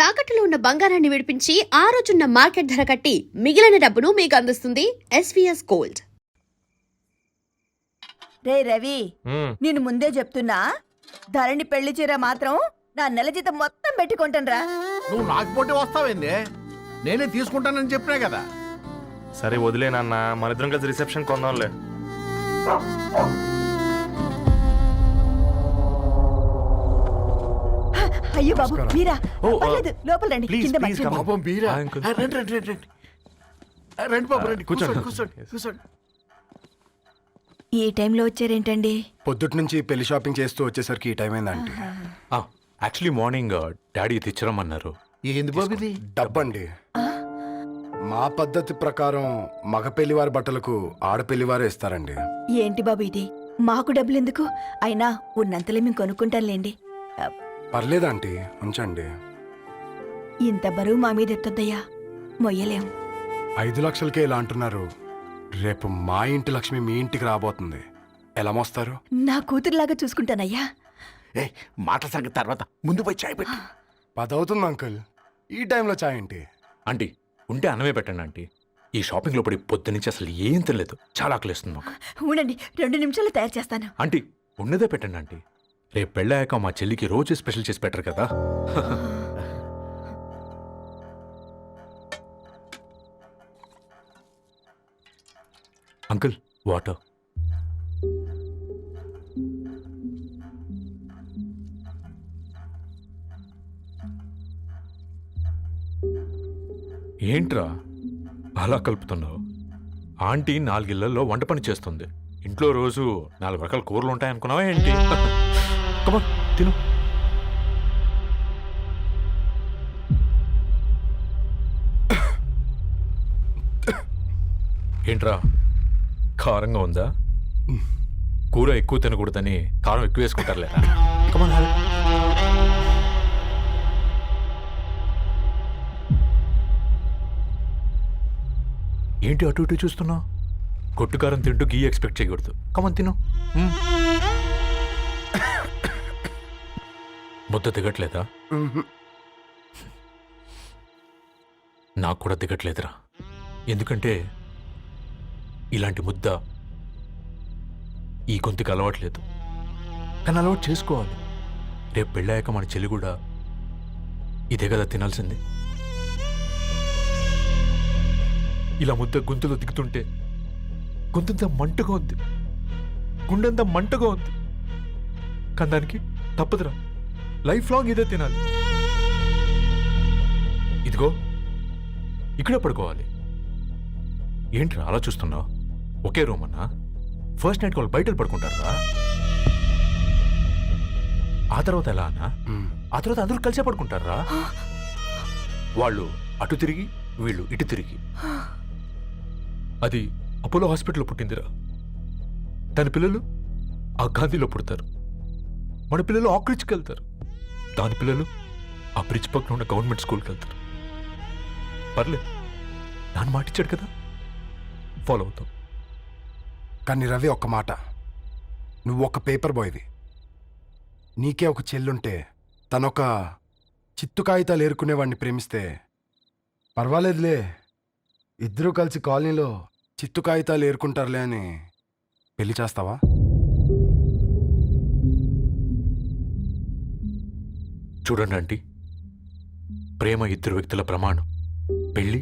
తాకట్టులో ఉన్న బంగారాన్ని విడిపించి ఆ రోజున్న మార్కెట్ ధర కట్టి మిగిలిన డబ్బును మీకు అందిస్తుంది ఎస్వీఎస్ గోల్డ్. రే రవి, నేను ముందే చెప్తున్నా, ధరణి పెళ్లి చీర మాత్రం నా నెల జీతం మొత్తం పెట్టుకుంటానురా. నువ్వు నాకు పోటీ వస్తావేంది? నేనే తీసుకుంటానని చెప్పినా కదా. సరే వదిలేనన్న, మన ఇద్దరం కలిసి రిసెప్షన్ కొందాంలే. అయ్యో బాబు మీరా? పర్లేదు, లోపల రండి. కింద మంచం. పాపం మీరా? రండి రండి రండి రండి బాబు రండి, కూర్చోండి కూర్చోండి కూర్చోండి. ఈ టైంలో వచ్చారేంటండి? పొద్దుటి నుంచి పెళ్లి షాపింగ్ చేస్తూ వచ్చేసరికి ఈ టైం అయిందండి. యాక్చువల్లీ మార్నింగ్ డాడీ తెచ్చరమన్నారు. ఏంది బాబు ఇది? డబ్బండి. మా పద్ధతి ప్రకారం మగ పెళ్లివారి బట్టలకు ఆడపెళ్లివారే ఇస్తారండి. ఏంటి బాబు ఇది? మాకు డబ్బులు ఎందుకు? అయినా ఉన్నంతలే మేము కొనుక్కుంటాంలేండి. పర్లేదంటీ, ఉంచండి. ఇంత బరువు మా మీద ఎత్తొద్దయ్యా, మొయ్యలేం. 5 లక్షలకే ఇలా అంటున్నారు. రేపు మా ఇంటి లక్ష్మి మీ ఇంటికి రాబోతుంది. ఎలా మోస్తారు? నా కూతురులాగా చూసుకుంటానయ్యా. ఏ మాట సంగతి తర్వాత, ముందు పోయి చాయ్ పెట్టి. 10 అవుతుంది అంకుల్, ఈ టైంలో చాయ్ ఏంటి? ఆంటీ ఉంటే అన్నమే పెట్టండి ఆంటీ. ఈ షాపింగ్లో పడి పొద్దు నుంచి అసలు ఏం తినలేదు, చాలా ఆకలిస్తుంది మాకు. ఉండండి, 2 నిమిషాలు తయారు చేస్తాను. ఆంటీ ఉన్నదే పెట్టండి ఆంటీ. రేపు పెళ్ళాక మా చెల్లికి రోజు స్పెషల్ చేసి పెట్టరు కదా. Uncle water. ఏంట్రా అలా కలుపుతున్నావు? ఆంటీ 4 ఇళ్లలో వంట పని చేస్తుంది. ఇంట్లో రోజు 4 రకాల కూరలు ఉంటాయనుకున్నావా ఏంటి? కమాన్ తిను. ఏంట్రా కారంగా ఉందా? కూర ఎక్కువ తినకూడదని కారం ఎక్కువ వేసుకుంటారులే. కమాన్ హ్యావ్. ఏంటి అటు ఇటు చూస్తున్నావు? కొట్టుకారం తింటూ గీ ఎక్స్పెక్ట్ చేయకూడదు. కమన్ తిను. ముద్ద దిగట్లేదా? నాకు కూడా దిగట్లేదురా. ఎందుకంటే ఇలాంటి ముద్ద ఈ గొంతుకి అలవాట్లేదు. కానీ అలవాటు చేసుకోవాలి. రేపు పెళ్ళాక మన చెల్లి కూడా ఇదే కదా తినాల్సింది. ఇలా ముద్ద గొంతులో దిగుతుంటే గొంతంతా మంటగా ఉంది, గుండెంతా మంటగా ఉంది. కానీ దానికి తప్పదురా, లైఫ్ లాంగ్ ఇదే తినాలి. ఇదిగో ఇక్కడే పడుకోవాలి. ఏంట్రా అలా చూస్తున్నావు? ఒకే రూమ్ అన్నా? ఫస్ట్ నైట్ వాళ్ళు బయట పడుకుంటారా? ఆ తర్వాత ఎలా అన్నా? ఆ తర్వాత అందరూ కలిసే పడుకుంటారా? వాళ్ళు అటు తిరిగి, వీళ్ళు ఇటు తిరిగి. అది అపోలో హాస్పిటల్లో పుట్టిందిరా. దాని పిల్లలు ఆ గాంధీలో పుడతారు. మన పిల్లలు ఆక్రిచ్కి వెళ్తారు. దాని పిల్లలు ఆ బ్రిడ్జ్ పక్కన ఉన్న గవర్నమెంట్ స్కూల్కి వెళ్తారు. పర్లేదు, నాన్న మాటిచ్చాడు కదా, ఫాలో అవుతాం. కానీ రవి, ఒక్క మాట, నువ్వు ఒక పేపర్ బాయ్వి. నీకే ఒక చెల్లుంటే తనొక చిత్తు కాగితాలు ఏరుకునేవాడిని ప్రేమిస్తే పర్వాలేదులే, ఇద్దరూ కలిసి కాలనీలో చిత్తు కాగితాలు ఏరుకుంటారులే అని పెళ్లి చేస్తావా? చూడండి ఆంటీ, ప్రేమ 2 వ్యక్తుల ప్రమాణం, పెళ్ళి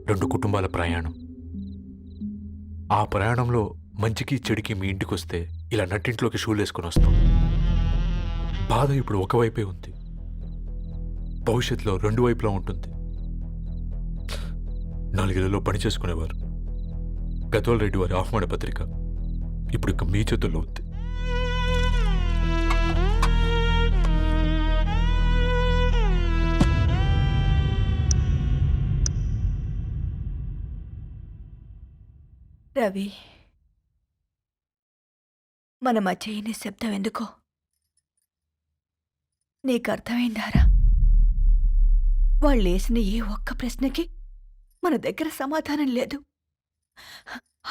2 కుటుంబాల ప్రయాణం. ఆ ప్రయాణంలో మంచికి చెడుకి మీ ఇంటికి వస్తే ఇలా నట్టింట్లోకి షూలు వేసుకొని వస్తాం. బాధ ఇప్పుడు ఒకవైపే ఉంది, భవిష్యత్తులో 2 వైపులా ఉంటుంది. 4 ఇళ్లలో పని చేసుకునేవారు. గద్వాల్ రెడ్డి వారి ఆహ్వాన పత్రిక ఇప్పుడు ఇక మీ చేతుల్లో ఉంది. రవి, మన మధ్య ఈ నిశ్శబ్దం ఎందుకో నీకు అర్థమైందారా? వాళ్ళేసిన ఏ ఒక్క ప్రశ్నకి మన దగ్గర సమాధానం లేదు.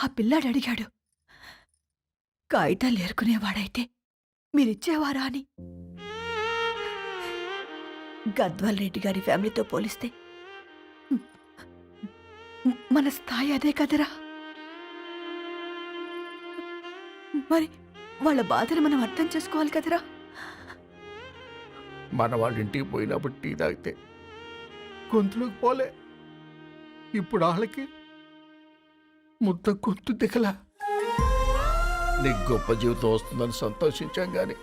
ఆ పిల్లాడు అడిగాడు, కాగితాలు ఏరుకునేవాడైతే మీరిచ్చేవారా అని. గద్వాల్ రెడ్డి గారి ఫ్యామిలీతో పోలిస్తే మన స్థాయి అదే కదరా. మరి వాళ్ళ బాధలు మనం అర్థం చేసుకోవాలి కదరా. మన వాళ్ళ ఇంటికి పోయినప్పుడు టీ తాగితే గొంతులోకి పోలే, ఇప్పుడు వాళ్ళకి ముద్ద గొంతు దిగలా. నీకు గొప్ప జీవితం వస్తుందని సంతోషించాం కానీ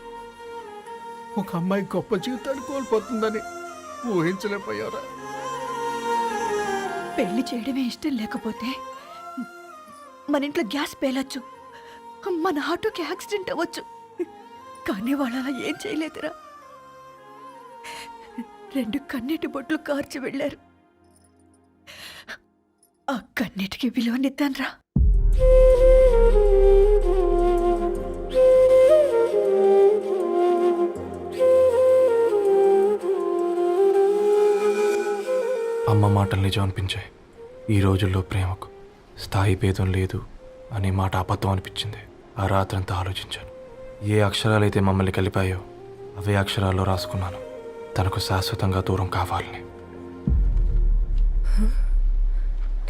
ఒక అమ్మాయి గొప్ప జీవితాన్ని కోల్పోతుందని ఊహించలేకపోయారా? పెళ్లి చేయడమే ఇష్టం లేకపోతే మన ఇంట్లో గ్యాస్ పేలొచ్చు, మన ఆటోకి యాక్సిడెంట్ అవ్వచ్చు, కానీ వాళ్ళు అలా ఏం చేయలేదురా. 2 కన్నీటి బొట్లు కార్చి వెళ్ళారు. ఆ కన్నీటికి విలువనిద్దాన్రా. అమ్మ మాటలు నిజం అనిపించాయి. ఈ రోజుల్లో ప్రేమకు స్థాయి భేదం లేదు అనే మాట అబద్ధం అనిపించింది. ఆ రాత్రంతా ఆలోచించాను. ఏ అక్షరాలైతే మమ్మల్ని కలిపాయో అవే అక్షరాల్లో రాసుకున్నాను, తనకు శాశ్వతంగా దూరం కావాలని.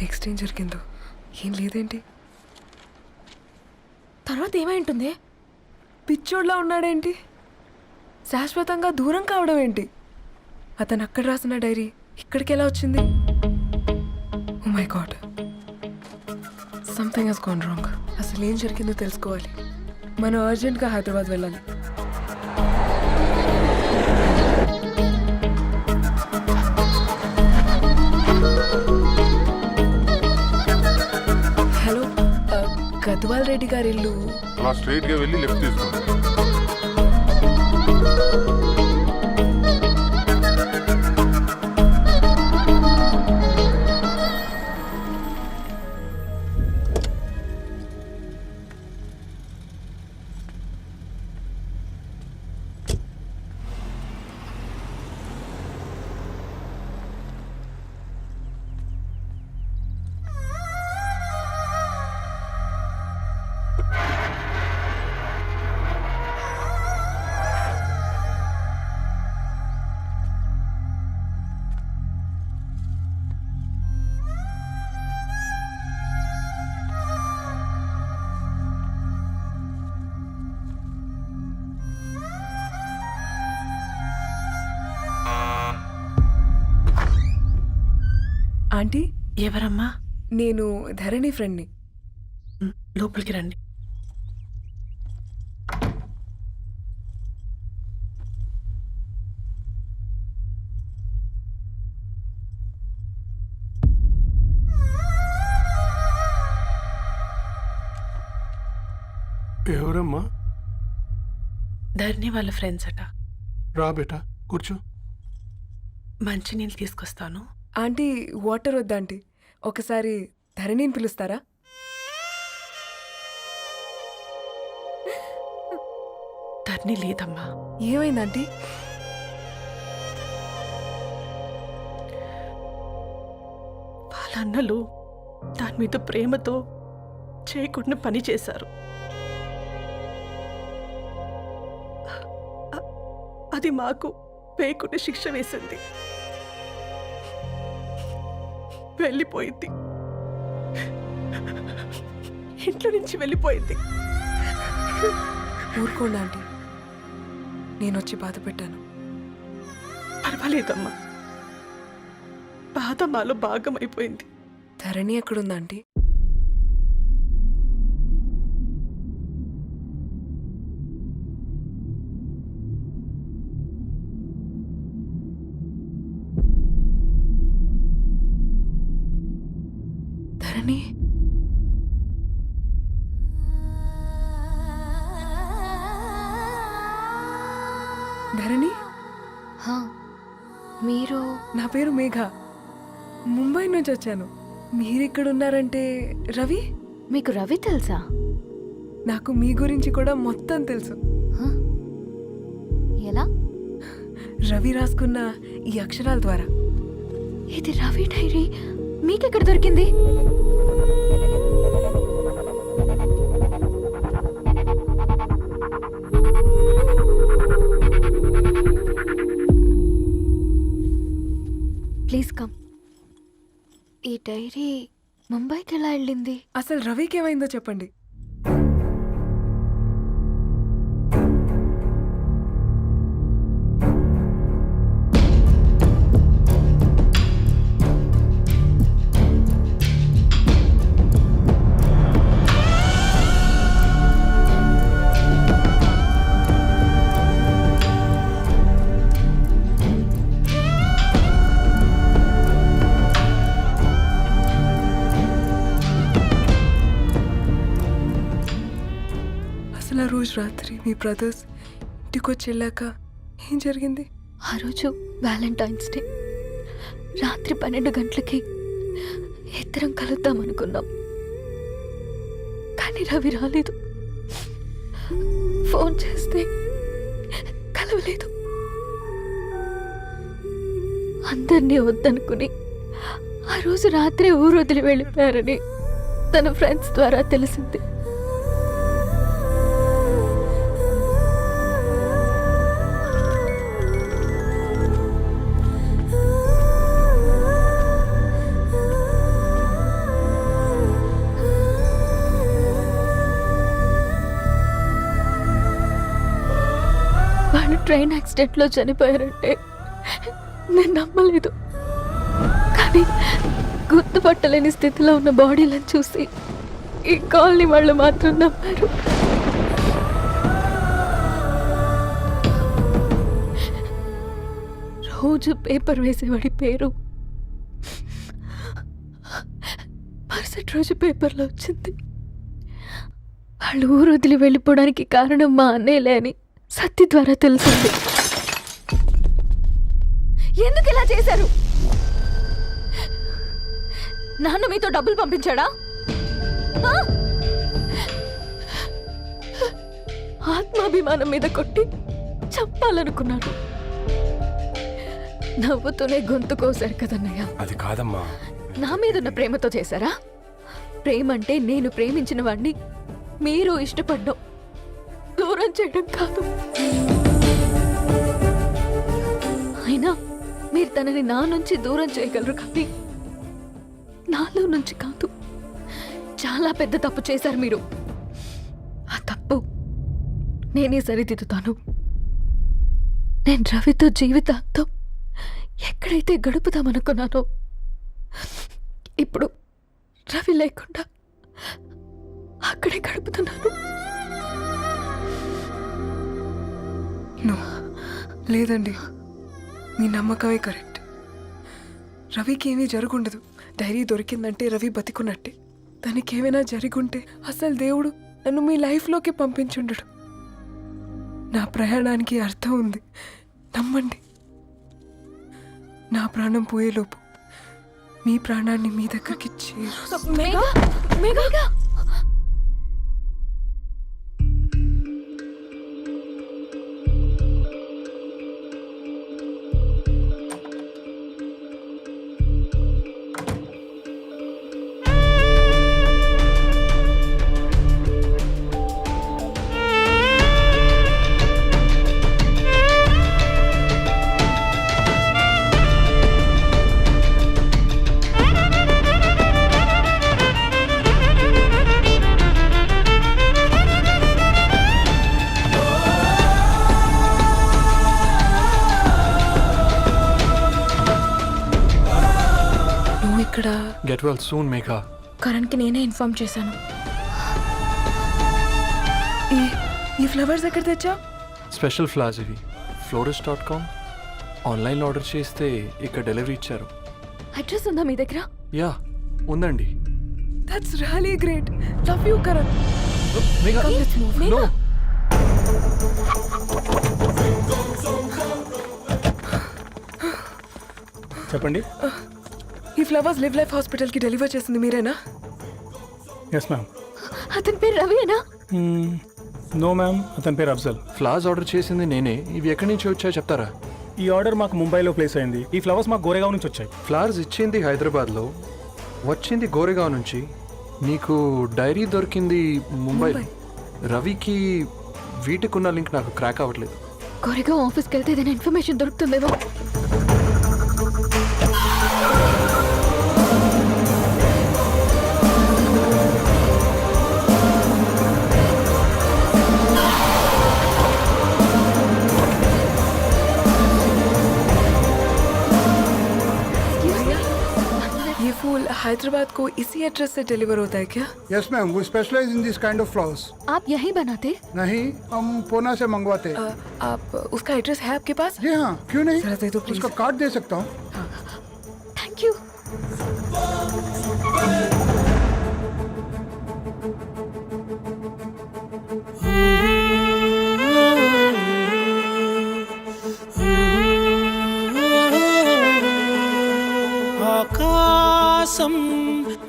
నెక్స్ట్ ఏం జరిగిందో ఏం లేదేంటి? తర్వాత ఏమైంటుంది? పిచ్చోడ్లా ఉన్నాడేంటి? శాశ్వతంగా దూరం కావడం ఏంటి? అతను అక్కడ రాసిన డైరీ ఇక్కడికి ఎలా వచ్చింది? Oh my God, something has gone wrong. అసలు ఏం జరిగిందో తెలుసుకోవాలి. మనం అర్జెంట్గా హైదరాబాద్ వెళ్ళాలి. హలో, గద్వాల్ రెడ్డి గారి ఇల్లు అలా స్ట్రైట్ గా వెళ్ళి లెఫ్ట్ తీసుకోండి. ఆంటీ, ఎవరమ్మా? నేను ధరణి ఫ్రెండ్ని. లోపలికి రండి. ఎవరమ్మా? ధరణి వాళ్ళ ఫ్రెండ్స్ అట. రా బేటా, కూర్చో. మంచినీళ్ళు తీసుకొస్తాను. ఆంటీ, వాటర్ వద్దా ఆంటీ? ఒకసారి ధరణిని పిలుస్తారా? ధరణి లేదమ్మా. ఏమైంది ఆంటీ? వాళ్ళ అన్నలు దాని మీద ప్రేమతో చేయకుండా పని చేశారు. అది మాకు పేకుని శిక్ష వేసింది. వెళ్ళిపోయింది, ఇంట్లో నుంచి వెళ్ళిపోయింది. ఊరుకోండి ఆంటీ, నేను వచ్చి బాధ పెట్టాను. పర్వాలేదమ్మా, బాధ మాలో భాగమైపోయింది. ధరణి ఎక్కడుందా ఆంటీ? ధరణి, ధరణి, మీరు? నా పేరు మేఘ, ముంబై నుంచి వచ్చాను. మీరిక్కడున్నారంటే రవి? మీకు రవి తెలుసా? నాకు మీ గురించి కూడా మొత్తం తెలుసు. ఎలా? రవి రాసుకున్న ఈ అక్షరాల ద్వారా. ఇది రవి డైరీ మీకెక్కడ దొరికింది? Please come. ఈ డైరీ ముంబైకి ఎలా వెళ్ళింది? అసలు రవికి ఏమైందో చెప్పండి. అసలు ఆ రోజు రాత్రి మీ బ్రదర్స్ ఇంటికి వచ్చి వెళ్ళాక ఏం జరిగింది? ఆ రోజు వ్యాలంటైన్స్ డే రాత్రి 12 గంటలకి ఇద్దరం కలుద్దాం అనుకున్నాం. కానీ రవి రాలేదు. ఫోన్ చేస్తే కలవలేదు. అందరినీ వద్దనుకుని ఆ రోజు రాత్రి ఊరు వదిలి వెళ్ళిపోయారని తన ఫ్రెండ్స్ ద్వారా తెలిసింది. వాళ్ళు ట్రైన్ యాక్సిడెంట్లో చనిపోయారంటే నేను నమ్మలేదు. కానీ గుర్తుపట్టలేని స్థితిలో ఉన్న బాడీలను చూసి ఈ కాలనీ వాళ్ళు మాత్రం నమ్మారు. రోజు పేపర్ వేసేవాడి పేరు మరుసటి రోజు పేపర్లో వచ్చింది. వాళ్ళు ఊరు వదిలి వెళ్ళిపోవడానికి కారణం మా అన్నయ్యలే అని సత్తి ద్వారా తెలిసింది. ఎందుకు ఇలా చేశారు? నాన్న మీతో డబ్బులు పంపించాడా? ఆ? ఆత్మాభిమానం మీద కొట్టి చంపాలనుకున్నాడు. నవ్వుతూనే గొంతు కోసారు కదన్నయ్య. అది కాదమ్మా. నా మీదున్న ప్రేమతో చేశారా? ప్రేమంటే నేను ప్రేమించిన వాడిని మీరు ఇష్టపడ్డం, దూరం చేయడం కాదు. అయినా మీరు తనని నా నుంచి దూరం చేయగలరు కానీ నాలో నుంచి కాదు. చాలా పెద్ద తప్పు చేశారు మీరు. ఆ తప్పు నేనే సరిదిద్దుతాను. నేను రవితో జీవితాంతం ఎక్కడైతే గడుపుదామనుకున్నానో ఇప్పుడు రవి లేకుండా అక్కడే గడుపుతున్నాను. లేదండి, మీ నమ్మకమే కరెక్ట్. రవికి ఏమీ జరుగుండదు. డైరీ దొరికిందంటే రవి బతికున్నట్టే. తనకి ఏమైనా జరుగుంటే అసలు దేవుడు నన్ను మీ లైఫ్లోకి పంపించుండడు. నా ప్రయాణానికి అర్థం ఉంది, నమ్మండి. నా ప్రాణం పోయేలోపు మీ ప్రాణాన్ని మీ దగ్గరికి ఇక్కడ గెట్ వెల్ సూన్ మేఘా. కరణ్కి నేనే ఇన్ఫార్మ్ చేశాను. ఈ ఫ్లవర్స్ ఎక్కడ తెచ్చా? స్పెషల్ ఫ్లవర్స్ ఇవి. florist.com ఆన్లైన్లో ఆర్డర్ చేస్తే ఇక్కడ డెలివరీ ఇచ్చారు. అడ్రస్ ఉందా మీ దగ్గర? యా ఉందండి. That's really great. Love you Karan. Megha no. చెప్పండి. ఈ ఫ్లవర్స్ లివ్ లైఫ్ హాస్పిటల్కి డెలివర్ చేసింది మీరేనా? Yes ma'am. అతని పేరు రవియేనా? నో మ్యామ్, అతని పేరు అఫ్జల్. ఫ్లవర్స్ ఆర్డర్ చేసింది నేనే. ఇవి ఎక్కడి నుంచి వచ్చాయో చెప్తారా? ఈ ఆర్డర్ మాకు ముంబైలో ప్లేస్ అయింది. ఈ ఫ్లవర్స్ మాకు గోరేగావ్ నుంచి వచ్చాయి. ఫ్లవర్స్ ఇచ్చింది హైదరాబాద్లో, వచ్చింది గోరేగావ్ నుంచి. నీకు డైరీ దొరికింది ముంబై. రవికి వీటికున్న లింక్ నాకు క్రాక్ అవ్వట్లేదు. కోరేగావ్ ఆఫీస్కి వెళ్తే ఏదైనా ఇన్ఫర్మేషన్ దొరుకుతుందేమో. हैदराबाद को इसी एड्रेस से डिलीवर होता है क्या? यस मैम, वो specialise in this kind of flowers. आप यहीं बनाते? नहीं, हम पूना से मंगवाते। आप उसका एड्रेस है आपके पास? जी हाँ, क्यों नहीं? जरा दे दो प्लीज। उसका कार्ड दे सकता हूँ। Thank you. ఆకాశం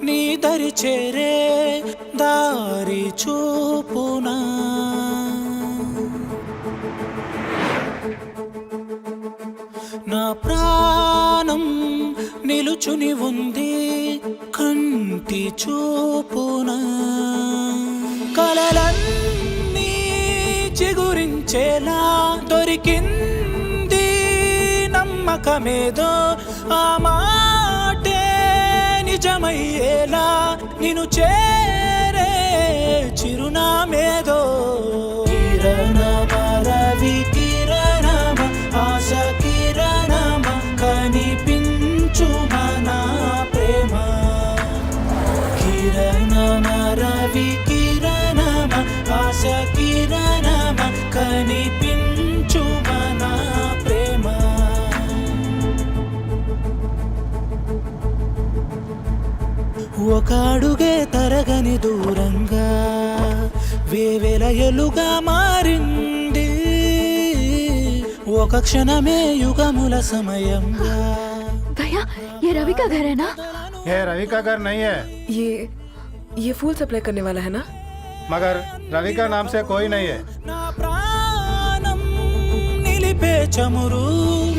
నీ దరి చేరే దారి చూపునా నా ప్రాణం నిలుచుని ఉంది కంటి చూపునా కలలన్నీ చిగురించేలా దొరికింది నమ్మకమేదో ఆ మాటే నిజమయ్యేలా నిన్ను చేరే చిరునామేదో కిరణమ రవి కిరణమ ఆశ కిరణమ కనిపించు మన ప్రేమ కిరణమ రవి కిరణమ ఆశ కిరణమ కనిపించు మన ప్రేమ ఒక అడుగే తరగని దూరంగా వేవేల ఎలుగా మారింది ఒక క్షణమే యుగముల సమయంగా भैया ये रवि का घर है ना? ये रवि का घर नहीं है, ये फूल सप्लाई करने वाला है ना? मगर रवि का नाम से कोई नहीं है। నా ప్రాణం నిలిపే చమురు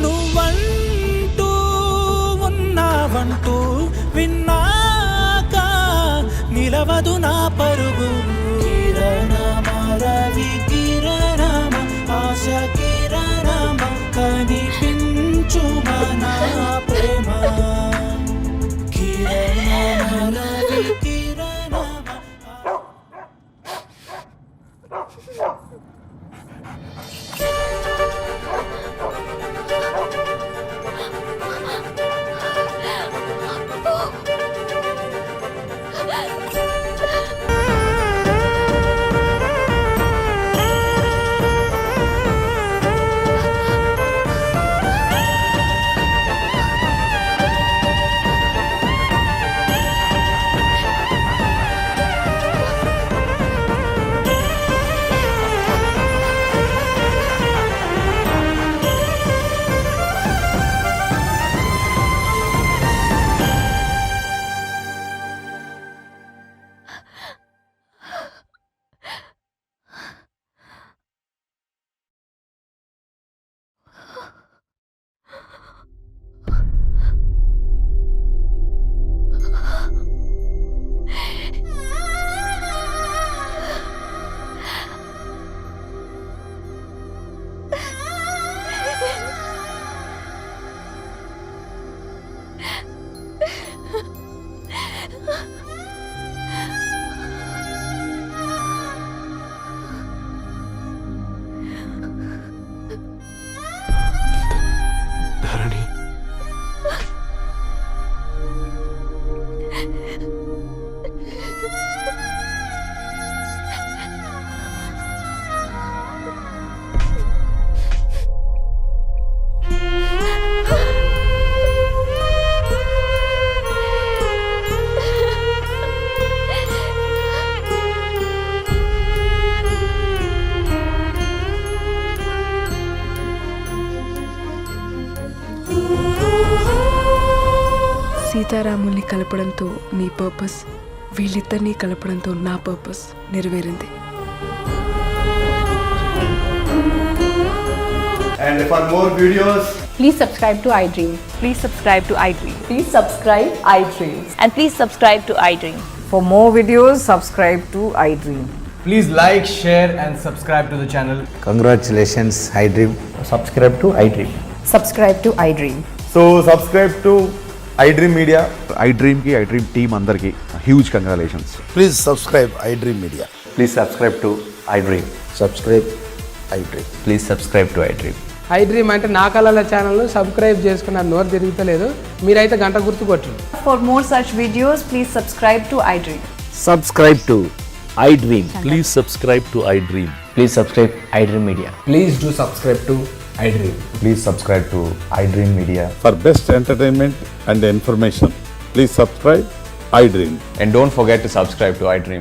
నువ్వంటూ ఉన్నావంటూ విన్నాక నిలవదు నా పరుగు కిరణమ రవి కిరణమ ఆశ కిరణమ కనిపించు మన ప్రేమ కిరణమ రవి కిరణమ ధరణి సీతారాముల్ని కలపడంతో నీ పర్పస్, వీళ్ళిద్దరినీ కలపడంతో నా పర్పస్ నెరవేరింది. And for more videos, Please subscribe to iDream. Please subscribe to iDream. Please subscribe iDream. And please subscribe to iDream. For more videos, subscribe to iDream. Please like, share and subscribe to the channel. Congratulations, iDream. Subscribe to iDream. Subscribe to iDream. So subscribe to iDream Media. iDream ki iDream team andarki huge congratulations. Please subscribe iDream Media. Please subscribe to iDream. Subscribe iDream. Please subscribe to iDream. I dream అంటే నా కళల ఛానల్ను subscribe చేసుకున్న నోరు తిరుగుతలేదు. మీరైతే గంట గుర్తు కొట్టండి. For more such videos, please subscribe to iDream. Subscribe to iDream. Please subscribe to I dream. Please subscribe iDream Media. Please do subscribe to I dream. Please subscribe to iDream Media. For best entertainment and information, please subscribe iDream. And don't forget to subscribe to iDream.